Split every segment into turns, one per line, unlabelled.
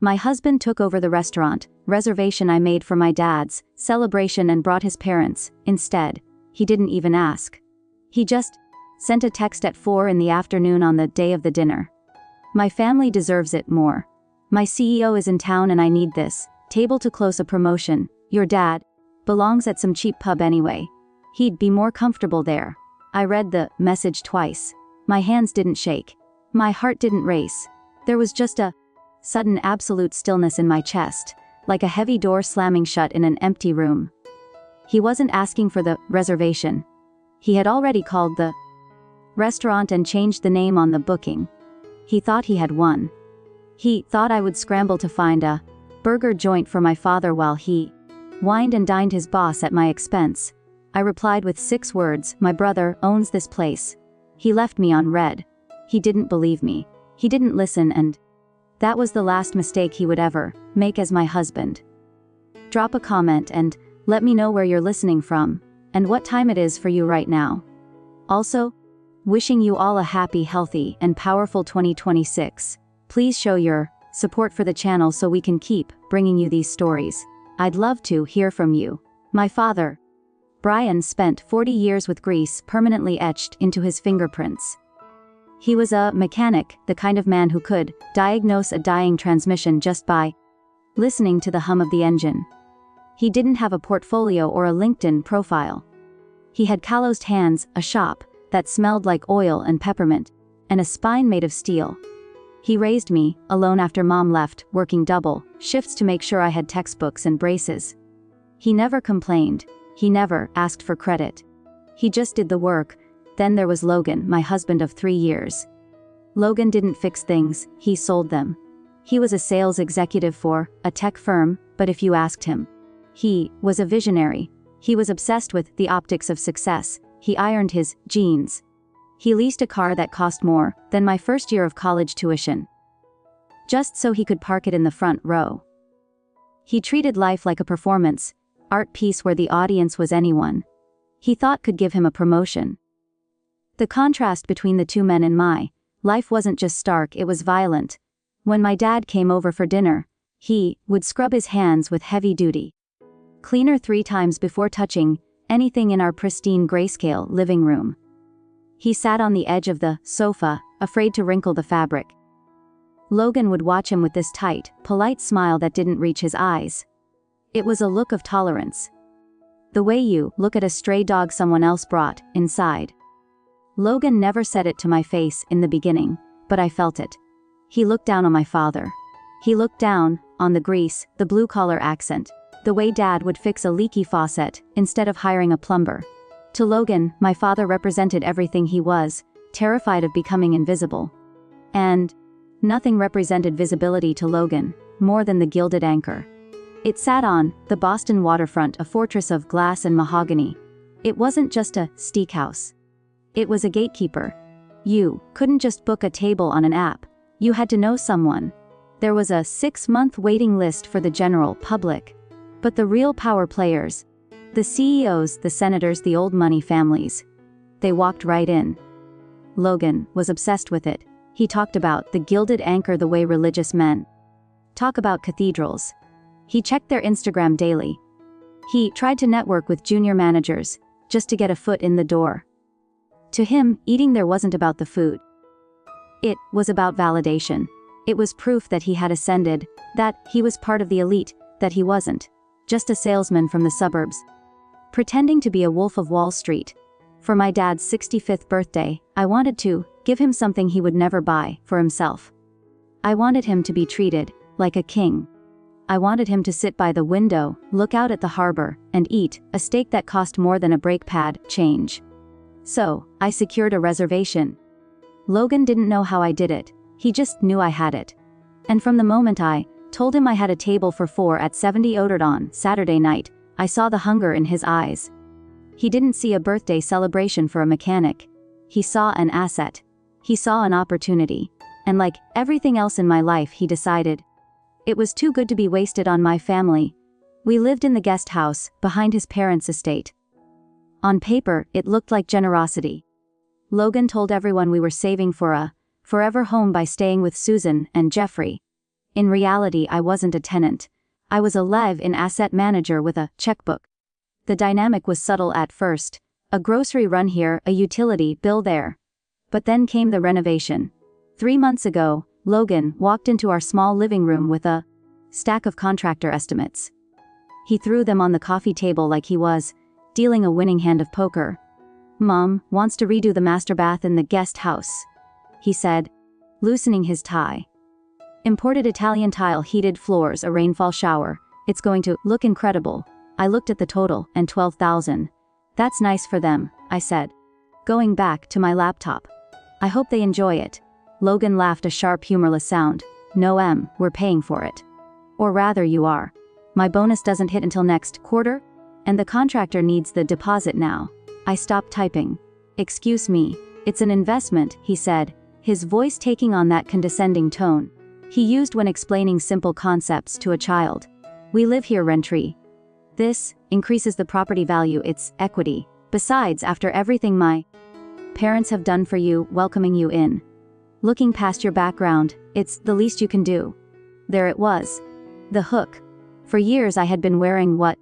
My husband took over the restaurant, reservation I made for my dad's celebration and brought his parents. Instead, he didn't even ask. He just sent a text at 4 in the afternoon on the day of the dinner. My family deserves it more. My CEO is in town and I need this table to close a promotion. Your dad belongs at some cheap pub anyway. He'd be more comfortable there. I read the message twice. My hands didn't shake. My heart didn't race. There was just a sudden absolute stillness in my chest, like a heavy door slamming shut in an empty room. He wasn't asking for the reservation. He had already called the restaurant and changed the name on the booking. He thought he had won. He thought I would scramble to find a burger joint for my father while he wined and dined his boss at my expense. I replied with 6 words, "My brother owns this place." He left me on red. He didn't believe me. He didn't listen, and that was the last mistake he would ever make as my husband. Drop a comment and let me know where you're listening from, and what time it is for you right now. Also, wishing you all a happy, healthy, and powerful 2026. Please show your support for the channel so we can keep bringing you these stories. I'd love to hear from you. My father, Brian, spent 40 years with grease permanently etched into his fingerprints. He was a mechanic, the kind of man who could diagnose a dying transmission just by listening to the hum of the engine. He didn't have a portfolio or a LinkedIn profile. He had calloused hands, a shop that smelled like oil and peppermint, and a spine made of steel. He raised me, alone after mom left, working double shifts to make sure I had textbooks and braces. He never complained. He never asked for credit. He just did the work. Then there was Logan, my husband of 3 years. Logan didn't fix things, he sold them. He was a sales executive for a tech firm, but if you asked him, he was a visionary. He was obsessed with the optics of success. He ironed his jeans. He leased a car that cost more than my first year of college tuition, just so he could park it in the front row. He treated life like a performance, art piece where the audience was anyone he thought could give him a promotion. The contrast between the two men in my life wasn't just stark, it was violent. When my dad came over for dinner, he would scrub his hands with heavy-duty cleaner 3 times before touching anything in our pristine grayscale living room. He sat on the edge of the sofa, afraid to wrinkle the fabric. Logan would watch him with this tight, polite smile that didn't reach his eyes. It was a look of tolerance. The way you look at a stray dog someone else brought inside. Logan never said it to my face in the beginning, but I felt it. He looked down on my father. He looked down on the grease, the blue-collar accent, the way Dad would fix a leaky faucet instead of hiring a plumber. To Logan, my father represented everything he was, terrified of becoming invisible. And nothing represented visibility to Logan more than the gilded anchor. It sat on the Boston waterfront, a fortress of glass and mahogany. It wasn't just a steakhouse. It was a gatekeeper. You couldn't just book a table on an app. You had to know someone. There was a 6-month waiting list for the general public. But the real power players, the CEOs, the senators, the old money families, they walked right in. Logan was obsessed with it. He talked about the gilded anchor the way religious men talk about cathedrals. He checked their Instagram daily. He tried to network with junior managers, just to get a foot in the door. To him, eating there wasn't about the food. It was about validation. It was proof that he had ascended, that he was part of the elite, that he wasn't just a salesman from the suburbs, pretending to be a wolf of Wall Street. For my dad's 65th birthday, I wanted to give him something he would never buy for himself. I wanted him to be treated like a king. I wanted him to sit by the window, look out at the harbor, and eat a steak that cost more than a brake pad change. So, I secured a reservation. Logan didn't know how I did it, he just knew I had it. And from the moment I told him I had a table for 4 at 70 ordered on Saturday night, I saw the hunger in his eyes. He didn't see a birthday celebration for a mechanic. He saw an asset. He saw an opportunity. And like everything else in my life, he decided it was too good to be wasted on my family. We lived in the guest house, behind his parents' estate. On paper, it looked like generosity. Logan told everyone we were saving for a forever home by staying with Susan and Jeffrey. In reality, I wasn't a tenant. I was a live-in asset manager with a checkbook. The dynamic was subtle at first. A grocery run here, a utility bill there. But then came the renovation. 3 months ago, Logan walked into our small living room with a stack of contractor estimates. He threw them on the coffee table like he was dealing a winning hand of poker. "Mom wants to redo the master bath in the guest house," he said, loosening his tie. "Imported Italian tile, heated floors, a rainfall shower. It's going to look incredible." I looked at the total, and $12,000. "That's nice for them," I said, going back to my laptop. "I hope they enjoy it." Logan laughed, a sharp, humorless sound. "No, we're paying for it. Or rather, you are. My bonus doesn't hit until next quarter, and the contractor needs the deposit now." I stopped typing. "Excuse me, it's an investment," he said, his voice taking on that condescending tone he used when explaining simple concepts to a child. "We live here rent-free. This increases the property value, it's equity. Besides, after everything my parents have done for you, welcoming you in, looking past your background, it's the least you can do." There it was. The hook. For years I had been wearing what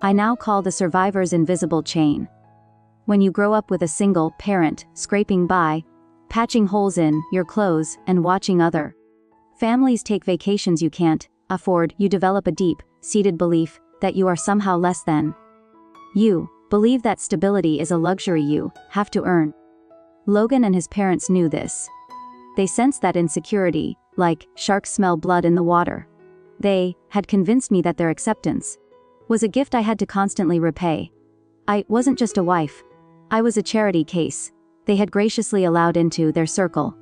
I now call the survivor's invisible chain. When you grow up with a single parent, scraping by, patching holes in your clothes, and watching other families take vacations you can't afford, you develop a deep-seated belief that you are somehow less than. You believe that stability is a luxury you have to earn. Logan and his parents knew this. They sensed that insecurity, like sharks smell blood in the water. They had convinced me that their acceptance was a gift I had to constantly repay. I wasn't just a wife. I was a charity case they had graciously allowed into their circle.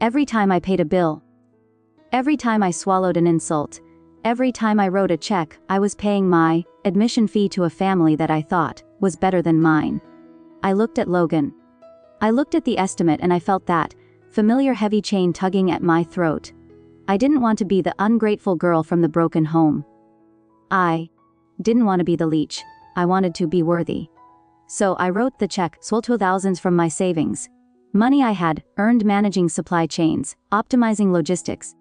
Every time I paid a bill, every time I swallowed an insult, every time I wrote a check, I was paying my admission fee to a family that I thought was better than mine. I looked at Logan. I looked at the estimate, and I felt that familiar heavy chain tugging at my throat. I didn't want to be the ungrateful girl from the broken home. I didn't want to be the leech. I wanted to be worthy. So I wrote the check, swole thousands from my savings. Money I had earned managing supply chains, optimizing logistics,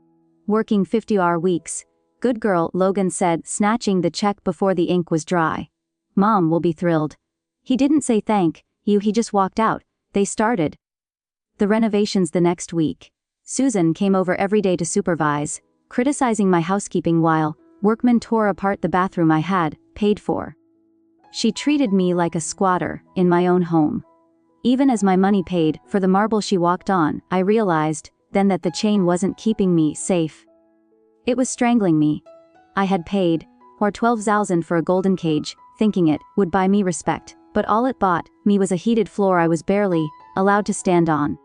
working 50-hour weeks. "Good girl," Logan said, snatching the check before the ink was dry. "Mom will be thrilled." He didn't say thank you, he just walked out. They started the renovations the next week. Susan came over every day to supervise, criticizing my housekeeping while workmen tore apart the bathroom I had paid for. She treated me like a squatter in my own home. Even as my money paid for the marble she walked on, I realized then that the chain wasn't keeping me safe. It was strangling me. I had paid $12,000 for a golden cage, thinking it would buy me respect, but all it bought me was a heated floor I was barely allowed to stand on.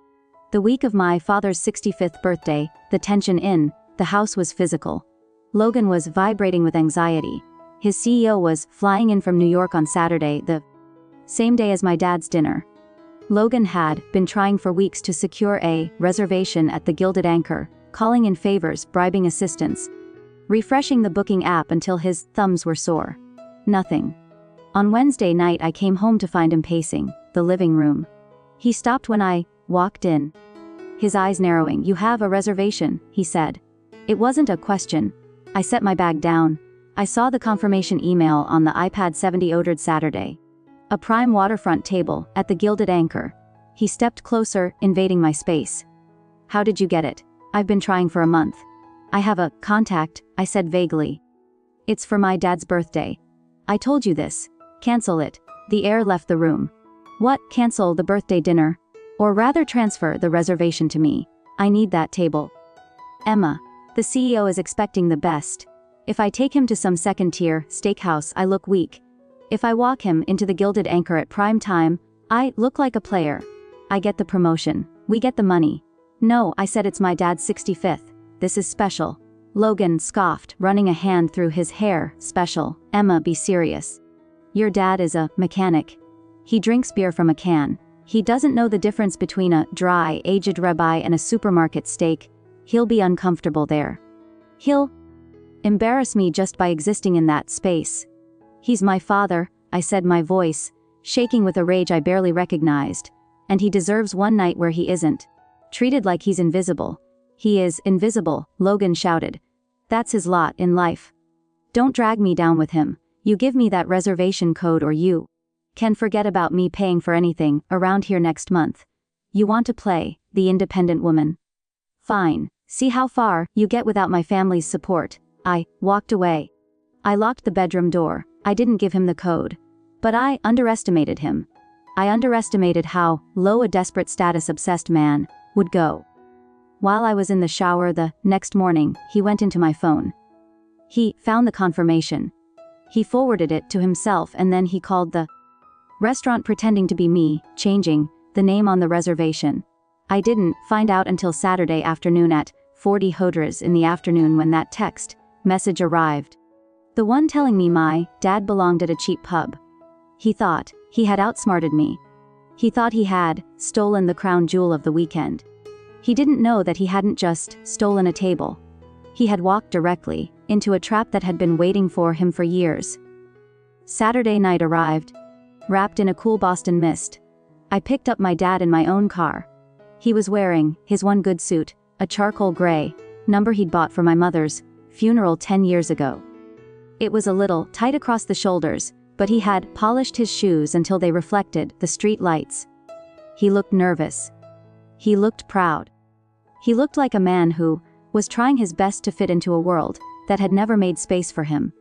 The week of my father's 65th birthday, the tension in the house was physical. Logan was vibrating with anxiety. His CEO was flying in from New York on Saturday, the same day as my dad's dinner. Logan had been trying for weeks to secure a reservation at the Gilded Anchor, calling in favors, bribing assistants, refreshing the booking app until his thumbs were sore. Nothing. On Wednesday night I came home to find him pacing the living room. He stopped when I walked in, his eyes narrowing. "You have a reservation," he said. It wasn't a question. I set my bag down. I saw the confirmation email on the iPad 70 ordered Saturday. A prime waterfront table at the Gilded Anchor. He stepped closer, invading my space. "How did you get it?" "I've been trying for a month." "I have a contact," I said vaguely. "It's for my dad's birthday." "I told you this." "Cancel it." The air left the room. "What? Cancel the birthday dinner? Or rather transfer the reservation to me. I need that table." "Emma, the CEO is expecting the best. If I take him to some second-tier steakhouse, I look weak. If I walk him into the Gilded Anchor at prime time, I look like a player. I get the promotion. We get the money." "No," I said, "it's my dad's 65th. This is special." Logan scoffed, running a hand through his hair. "Special? Emma, be serious. Your dad is a mechanic. He drinks beer from a can. He doesn't know the difference between a dry, aged ribeye and a supermarket steak. He'll be uncomfortable there. He'll embarrass me just by existing in that space. He's my father," I said, my voice shaking with a rage I barely recognized. "And he deserves one night where he isn't treated like he's invisible." "He is invisible," Logan shouted. That's his lot in life. Don't drag me down with him. You give me that reservation code or you can forget about me paying for anything around here next month. You want to play the independent woman? Fine. See how far you get without my family's support. I walked away. I locked the bedroom door. I didn't give him the code. But I underestimated him. I underestimated how low a desperate status-obsessed man would go. While I was in the shower the next morning, he went into my phone. He found the confirmation. He forwarded it to himself and then he called the restaurant pretending to be me, changing the name on the reservation. I didn't find out until Saturday afternoon at 40 Hodras in the afternoon when that text message arrived. The one telling me my dad belonged at a cheap pub. He thought he had outsmarted me. He thought he had stolen the crown jewel of the weekend. He didn't know that he hadn't just stolen a table. He had walked directly into a trap that had been waiting for him for years. Saturday night arrived, wrapped in a cool Boston mist. I picked up my dad in my own car. He was wearing his one good suit, a charcoal gray, number he'd bought for my mother's funeral 10 years ago. It was a little tight across the shoulders, but he had polished his shoes until they reflected the street lights. He looked nervous. He looked proud. He looked like a man who was trying his best to fit into a world that had never made space for him.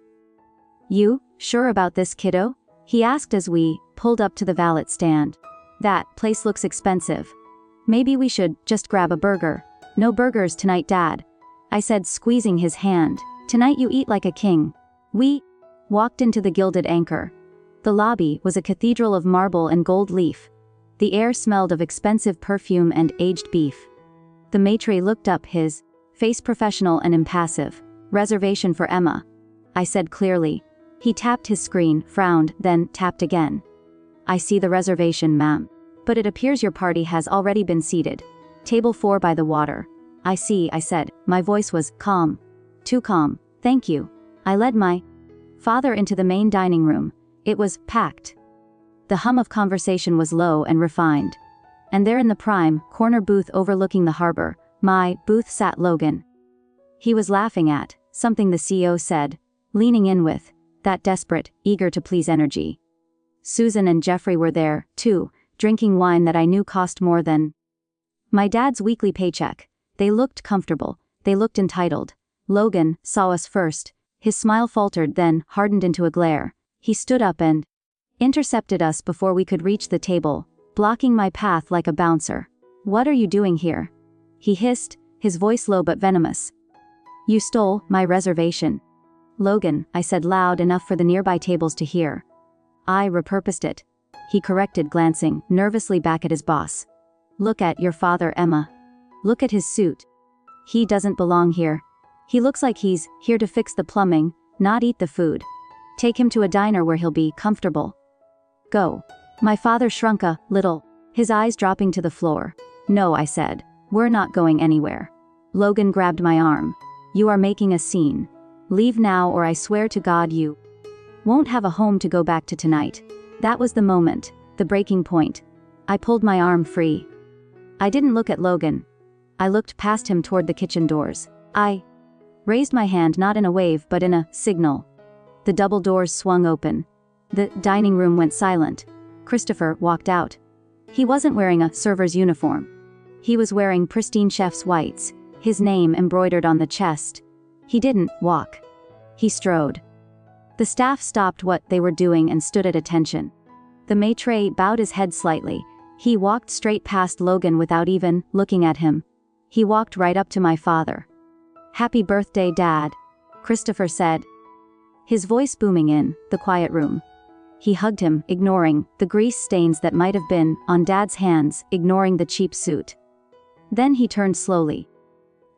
"You sure about this, kiddo?" he asked as we pulled up to the valet stand. "That place looks expensive. Maybe we should just grab a burger." "No burgers tonight, Dad," I said, squeezing his hand. "Tonight you eat like a king." We walked into the Gilded Anchor. The lobby was a cathedral of marble and gold leaf. The air smelled of expensive perfume and aged beef. The maitre looked up, his face professional and impassive. "Reservation for Emma," I said clearly. He tapped his screen, frowned, then tapped again. "I see the reservation, ma'am. But it appears your party has already been seated. Table 4 by the water." "I see," I said. My voice was calm. Too calm. "Thank you." I led my father into the main dining room. It was packed. The hum of conversation was low and refined. And there in the prime corner booth overlooking the harbor, my booth, sat Logan. He was laughing at something the CEO said, leaning in with that desperate, eager to please energy. Susan and Jeffrey were there, too, drinking wine that I knew cost more than my dad's weekly paycheck. They looked comfortable. They looked entitled. Logan saw us first. His smile faltered, then hardened into a glare. He stood up and intercepted us before we could reach the table, blocking my path like a bouncer. "What are you doing here?" he hissed, his voice low but venomous. "You stole my reservation." "Logan," I said loud enough for the nearby tables to hear. "I repurposed it," he corrected, glancing nervously back at his boss. "Look at your father, Emma. Look at his suit. He doesn't belong here. He looks like he's here to fix the plumbing, not eat the food. Take him to a diner where he'll be comfortable. Go." My father shrunk a little, his eyes dropping to the floor. "No," I said. "We're not going anywhere." Logan grabbed my arm. "You are making a scene. Leave now or I swear to God you won't have a home to go back to tonight." That was the moment, the breaking point. I pulled my arm free. I didn't look at Logan. I looked past him toward the kitchen doors. I raised my hand, not in a wave but in a signal. The double doors swung open. The dining room went silent. Christopher walked out. He wasn't wearing a server's uniform. He was wearing pristine chef's whites, his name embroidered on the chest. He didn't walk. He strode. The staff stopped what they were doing and stood at attention. The maitre bowed his head slightly. He walked straight past Logan without even looking at him. He walked right up to my father. "Happy birthday, Dad," Christopher said, his voice booming in the quiet room. He hugged him, ignoring the grease stains that might have been on Dad's hands, ignoring the cheap suit. Then he turned slowly.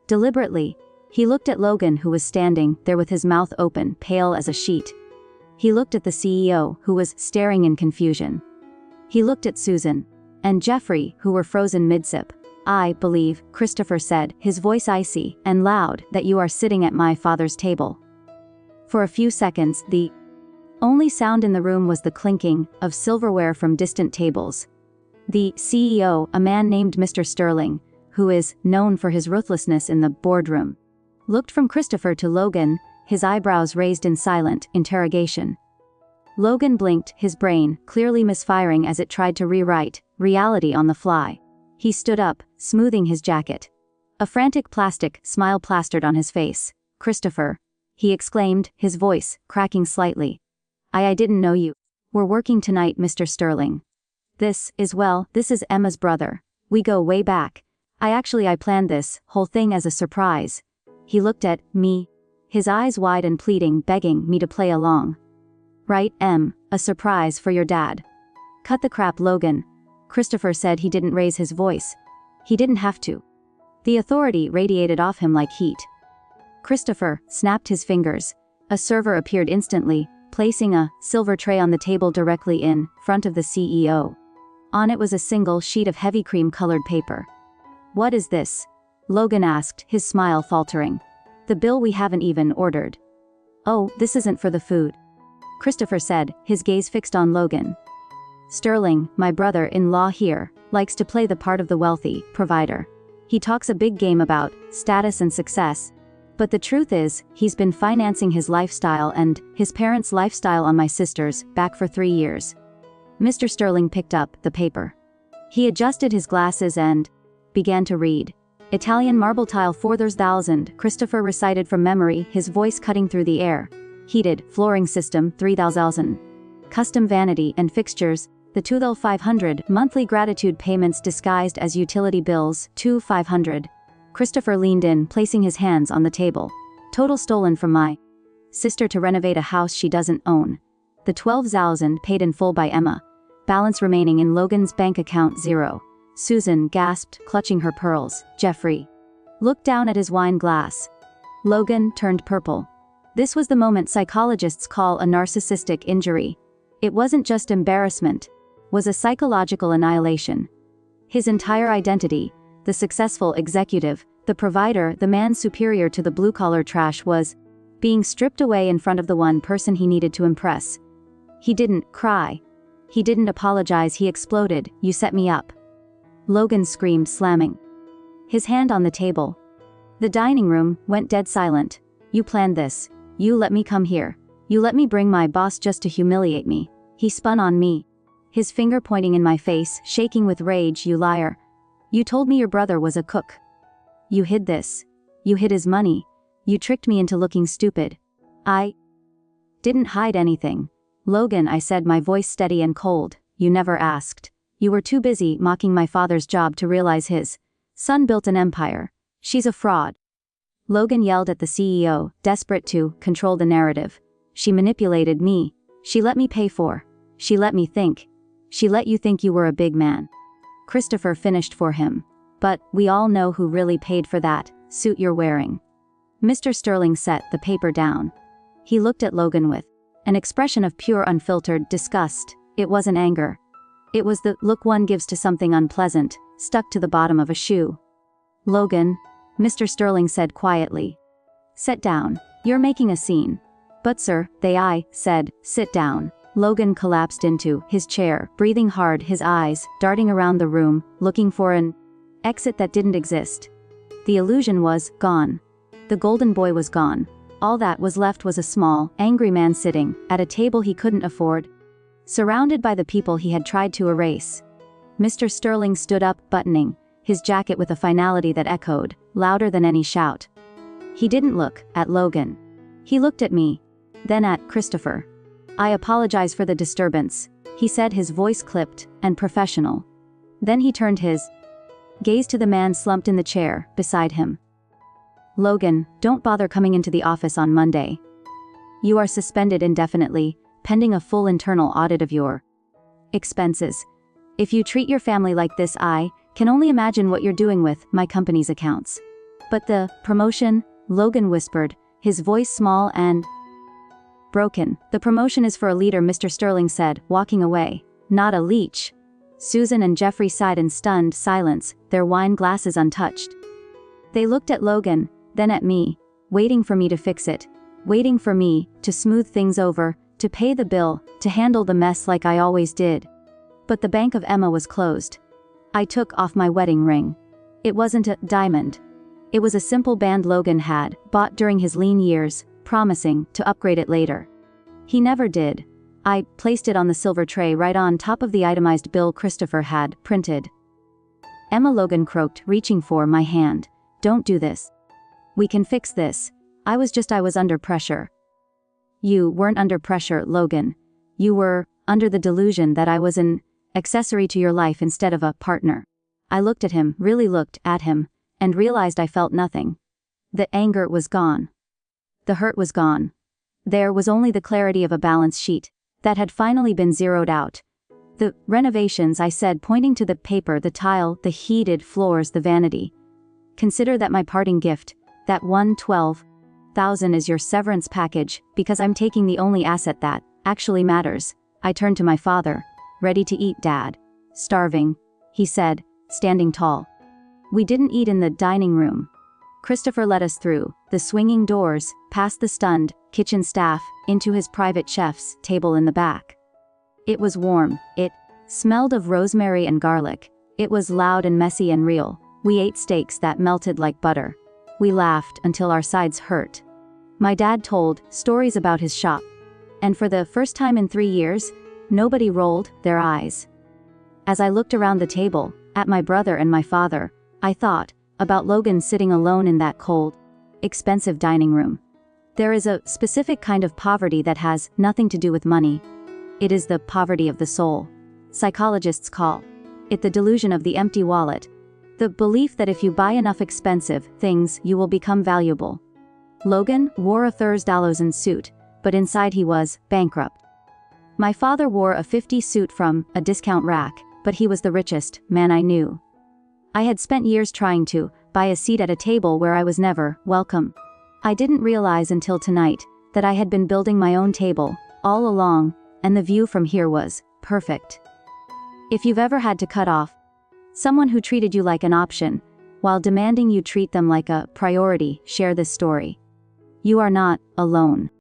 Deliberately, he looked at Logan, who was standing there with his mouth open, pale as a sheet. He looked at the CEO, who was staring in confusion. He looked at Susan and Jeffrey, who were frozen mid-sip. "I believe," Christopher said, his voice icy and loud, "that you are sitting at my father's table." For a few seconds, the only sound in the room was the clinking of silverware from distant tables. The CEO, a man named Mr. Sterling, who is known for his ruthlessness in the boardroom, looked from Christopher to Logan, his eyebrows raised in silent interrogation. Logan blinked, his brain clearly misfiring as it tried to rewrite reality on the fly. He stood up, smoothing his jacket. A frantic plastic smile plastered on his face. "Christopher," he exclaimed, his voice cracking slightly. I didn't know you were working tonight, Mr. Sterling. This is Emma's brother. We go way back. I planned this whole thing as a surprise." He looked at me, his eyes wide and pleading, begging me to play along. "Right, Em, a surprise for your dad." "Cut the crap, Logan." Christopher said. He didn't raise his voice. He didn't have to. The authority radiated off him like heat. Christopher snapped his fingers. A server appeared instantly, placing a silver tray on the table directly in front of the CEO. On it was a single sheet of heavy cream-colored paper. "What is this?" Logan asked, his smile faltering. "The bill we haven't even ordered." "Oh, this isn't for the food," Christopher said, his gaze fixed on Logan. "Sterling, my brother-in-law here, likes to play the part of the wealthy provider. He talks a big game about status and success. But the truth is, he's been financing his lifestyle and his parents' lifestyle on my sister's back for 3 years." Mr. Sterling picked up the paper. He adjusted his glasses and began to read. "Italian marble tile 4,000, Christopher recited from memory, his voice cutting through the air. "Heated flooring system 3,000. Custom vanity and fixtures, the 2,500. Monthly gratitude payments disguised as utility bills 2,500. Christopher leaned in, placing his hands on the table. "Total stolen from my sister to renovate a house she doesn't own. The 12,000 paid in full by Emma. Balance remaining in Logan's bank account 0. Susan gasped, clutching her pearls. Jeffrey looked down at his wine glass. Logan turned purple. This was the moment psychologists call a narcissistic injury. It wasn't just embarrassment, it was a psychological annihilation. His entire identity, the successful executive, the provider, the man superior to the blue-collar trash, was being stripped away in front of the one person he needed to impress. He didn't cry. He didn't apologize. He exploded. "You set me up," Logan screamed, slamming his hand on the table. The dining room went dead silent. "You planned this. You let me come here. You let me bring my boss just to humiliate me." He spun on me, his finger pointing in my face, shaking with rage. "You liar. You told me your brother was a cook. You hid this. You hid his money. You tricked me into looking stupid." "I didn't hide anything, Logan," I said, my voice steady and cold. "You never asked. You were too busy mocking my father's job to realize his son built an empire. She's a fraud." Logan yelled at the CEO, desperate to control the narrative. "She manipulated me. She let me pay for. She let me think. She let you think you were a big man." Christopher finished for him. "But we all know who really paid for that suit you're wearing." Mr. Sterling set the paper down. He looked at Logan with an expression of pure unfiltered disgust. It wasn't anger. It was the look one gives to something unpleasant, stuck to the bottom of a shoe. "Logan," Mr. Sterling said quietly. "Sit down. You're making a scene." "But sir," I said, "sit down." Logan collapsed into his chair, breathing hard, his eyes darting around the room, looking for an exit that didn't exist. The illusion was gone. The golden boy was gone. All that was left was a small, angry man sitting at a table he couldn't afford, surrounded by the people he had tried to erase. Mr. Sterling stood up, buttoning his jacket with a finality that echoed louder than any shout. He didn't look at Logan. He looked at me, then at Christopher. "I apologize for the disturbance," he said, his voice clipped and professional. Then he turned his gaze to the man slumped in the chair beside him. "Logan, don't bother coming into the office on Monday. You are suspended indefinitely, pending a full internal audit of your expenses. If you treat your family like this, I can only imagine what you're doing with my company's accounts." "But the promotion," Logan whispered, his voice small and broken. "The promotion is for a leader," Mr. Sterling said, walking away. "Not a leech." Susan and Jeffrey sighed in stunned silence, their wine glasses untouched. They looked at Logan, then at me, waiting for me to fix it, waiting for me to smooth things over, to pay the bill, to handle the mess like I always did. But the bank of Emma was closed. I took off my wedding ring. It wasn't a diamond. It was a simple band Logan had bought during his lean years, promising to upgrade it later. He never did. I placed it on the silver tray right on top of the itemized bill Christopher had printed. "Emma," Logan croaked, reaching for my hand. "Don't do this. We can fix this. I was under pressure." "You weren't under pressure, Logan. You were under the delusion that I was an accessory to your life instead of a partner." I looked at him, really looked at him, and realized I felt nothing. The anger was gone. The hurt was gone. There was only the clarity of a balance sheet that had finally been zeroed out. "The renovations," I said, pointing to the paper, the tile, the heated floors, the vanity. "Consider that my parting gift. That $112,000 is your severance package, because I'm taking the only asset that actually matters." I turned to my father. "Ready to eat, Dad?" "Starving," he said, standing tall. We didn't eat in the dining room. Christopher led us through the swinging doors, past the stunned kitchen staff, into his private chef's table in the back. It was warm. It smelled of rosemary and garlic. It was loud and messy and real. We ate steaks that melted like butter. We laughed until our sides hurt. My dad told stories about his shop. And for the first time in 3 years, nobody rolled their eyes. As I looked around the table, at my brother and my father, I thought about Logan sitting alone in that cold, expensive dining room. There is a specific kind of poverty that has nothing to do with money. It is the poverty of the soul. Psychologists call it the delusion of the empty wallet. The belief that if you buy enough expensive things, you will become valuable. Logan wore a $1,000 suit, but inside he was bankrupt. My father wore a $50 suit from a discount rack, but he was the richest man I knew. I had spent years trying to buy a seat at a table where I was never welcome. I didn't realize until tonight that I had been building my own table all along, and the view from here was perfect. If you've ever had to cut off someone who treated you like an option, while demanding you treat them like a priority, share this story. You are not alone.